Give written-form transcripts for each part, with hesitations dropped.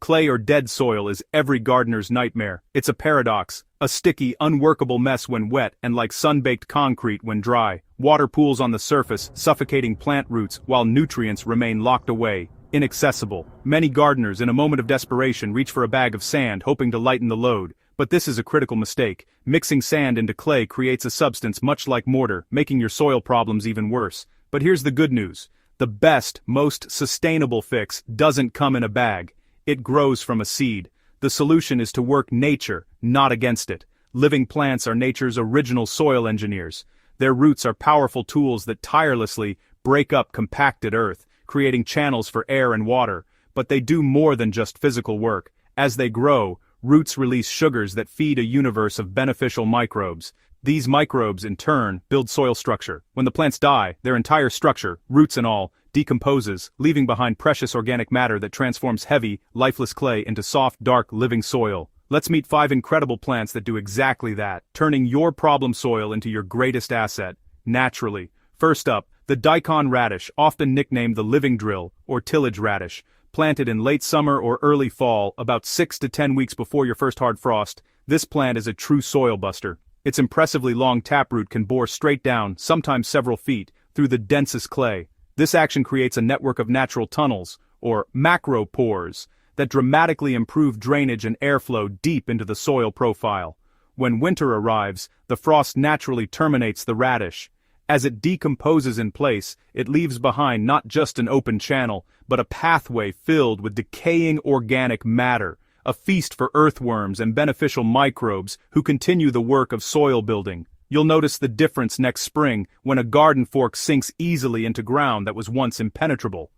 Clay or dead soil is every gardener's nightmare. It's a paradox, a sticky, unworkable mess when wet and like sun-baked concrete when dry. Water pools on the surface, suffocating plant roots while nutrients remain locked away, inaccessible. Many gardeners in a moment of desperation reach for a bag of sand hoping to lighten the load. But this is a critical mistake. Mixing sand into clay creates a substance much like mortar, making your soil problems even worse. But here's the good news. The best, most sustainable fix doesn't come in a bag. It grows from a seed. The solution is to work nature, not against it. Living plants are nature's original soil engineers. Their roots are powerful tools that tirelessly break up compacted earth, creating channels for air and water. But they do more than just physical work. As they grow, roots release sugars that feed a universe of beneficial microbes. These microbes, in turn, build soil structure. When the plants die, their entire structure, roots and all, decomposes, leaving behind precious organic matter that transforms heavy, lifeless clay into soft, dark, living soil. Let's meet 5 incredible plants that do exactly that, turning your problem soil into your greatest asset, naturally. First up, the Daikon radish, often nicknamed the living drill, or tillage radish. Planted in late summer or early fall, about 6 to 10 weeks before your first hard frost, this plant is a true soil buster. Its impressively long taproot can bore straight down, sometimes several feet, through the densest clay. This action creates a network of natural tunnels, or macropores, that dramatically improve drainage and airflow deep into the soil profile. When winter arrives, the frost naturally terminates the radish. As it decomposes in place, it leaves behind not just an open channel, but a pathway filled with decaying organic matter, a feast for earthworms and beneficial microbes who continue the work of soil building. You'll notice the difference next spring when a garden fork sinks easily into ground that was once impenetrable.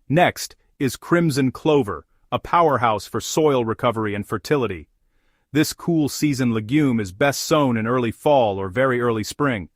Next is crimson clover, a powerhouse for soil recovery and fertility. This cool season legume is best sown in early fall or very early spring.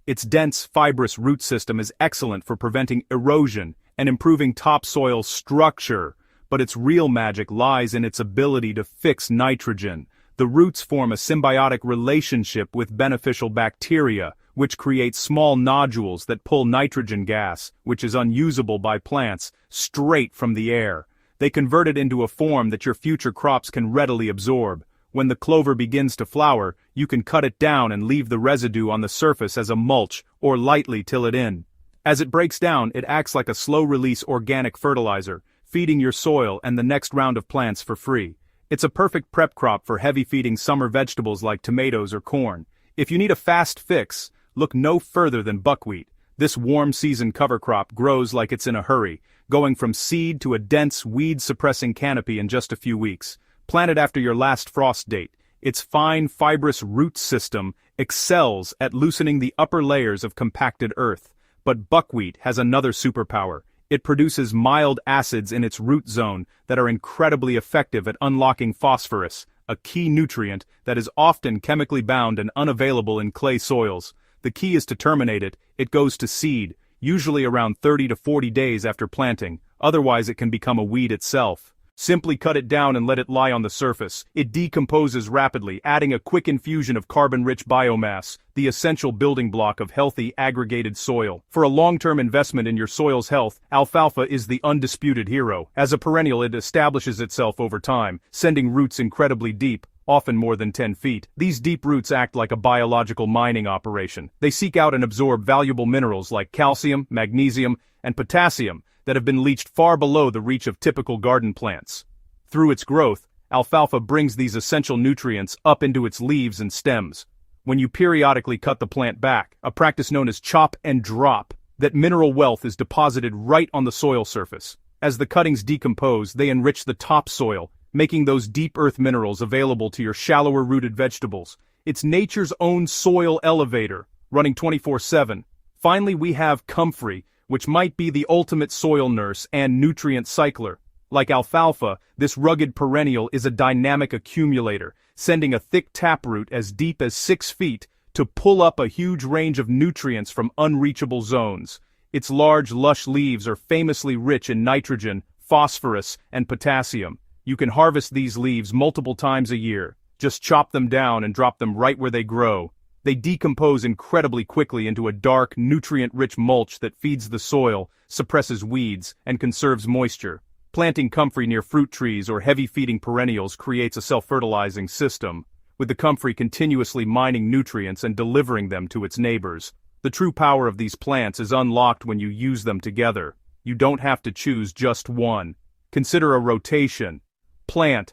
Its dense, fibrous root system is excellent for preventing erosion and improving topsoil structure, but its real magic lies in its ability to fix nitrogen. The roots form a symbiotic relationship with beneficial bacteria, which create small nodules that pull nitrogen gas, which is unusable by plants, straight from the air. They convert it into a form that your future crops can readily absorb. When the clover begins to flower, you can cut it down and leave the residue on the surface as a mulch, or lightly till it in. As it breaks down, it acts like a slow-release organic fertilizer, feeding your soil and the next round of plants for free. It's a perfect prep crop for heavy-feeding summer vegetables like tomatoes or corn. If you need a fast fix, look no further than buckwheat. This warm-season cover crop grows like it's in a hurry, going from seed to a dense, weed-suppressing canopy in just a few weeks. Planted after your last frost date, its fine, fibrous root system excels at loosening the upper layers of compacted earth. But buckwheat has another superpower. It produces mild acids in its root zone that are incredibly effective at unlocking phosphorus, a key nutrient that is often chemically bound and unavailable in clay soils. The key is to terminate it. It goes to seed, usually around 30 to 40 days after planting, otherwise it can become a weed itself. Simply cut it down and let it lie on the surface. It decomposes rapidly, adding a quick infusion of carbon-rich biomass, the essential building block of healthy, aggregated soil. For a long-term investment in your soil's health, alfalfa is the undisputed hero. As a perennial, it establishes itself over time, sending roots incredibly deep, often more than 10 feet. These deep roots act like a biological mining operation. They seek out and absorb valuable minerals like calcium, magnesium, and potassium that have been leached far below the reach of typical garden plants. Through its growth, alfalfa brings these essential nutrients up into its leaves and stems. When you periodically cut the plant back, a practice known as chop and drop, that mineral wealth is deposited right on the soil surface. As the cuttings decompose, they enrich the topsoil, making those deep earth minerals available to your shallower-rooted vegetables. It's nature's own soil elevator, running 24/7. Finally, we have comfrey, which might be the ultimate soil nurse and nutrient cycler. Like alfalfa, this rugged perennial is a dynamic accumulator, sending a thick taproot as deep as 6 feet to pull up a huge range of nutrients from unreachable zones. Its large, lush leaves are famously rich in nitrogen, phosphorus, and potassium. You can harvest these leaves multiple times a year. Just chop them down and drop them right where they grow. They decompose incredibly quickly into a dark, nutrient-rich mulch that feeds the soil, suppresses weeds, and conserves moisture. Planting comfrey near fruit trees or heavy-feeding perennials creates a self-fertilizing system, with the comfrey continuously mining nutrients and delivering them to its neighbors. The true power of these plants is unlocked when you use them together. You don't have to choose just one. Consider a rotation. Plant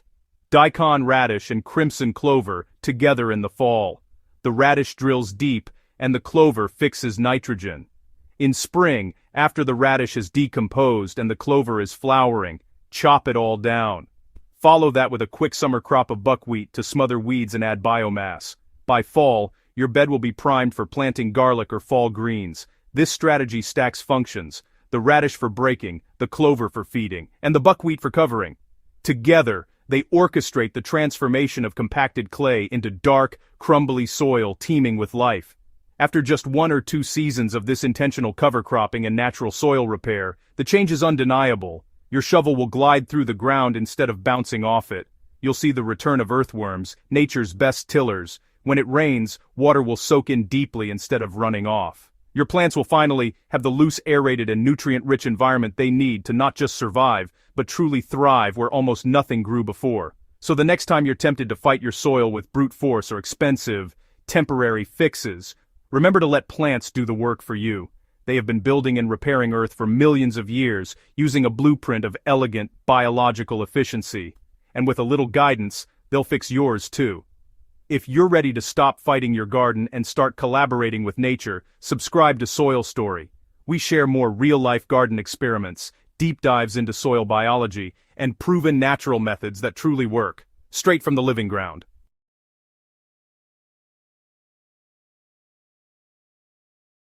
Daikon radish and crimson clover together in the fall. The radish drills deep, and the clover fixes nitrogen. In spring, after the radish is decomposed and the clover is flowering, chop it all down. Follow that with a quick summer crop of buckwheat to smother weeds and add biomass. By fall, your bed will be primed for planting garlic or fall greens. This strategy stacks functions: the radish for breaking, the clover for feeding, and the buckwheat for covering. Together, they orchestrate the transformation of compacted clay into dark, crumbly soil teeming with life. After just 1 or 2 seasons of this intentional cover cropping and natural soil repair, the change is undeniable. Your shovel will glide through the ground instead of bouncing off it. You'll see the return of earthworms, nature's best tillers. When it rains, water will soak in deeply instead of running off. Your plants will finally have the loose, aerated, and nutrient-rich environment they need to not just survive, but truly thrive where almost nothing grew before. So the next time you're tempted to fight your soil with brute force or expensive, temporary fixes, remember to let plants do the work for you. They have been building and repairing Earth for millions of years, using a blueprint of elegant, biological efficiency. And with a little guidance, they'll fix yours too. If you're ready to stop fighting your garden and start collaborating with nature, subscribe to Soil Story. We share more real-life garden experiments, deep dives into soil biology, and proven natural methods that truly work, straight from the living ground.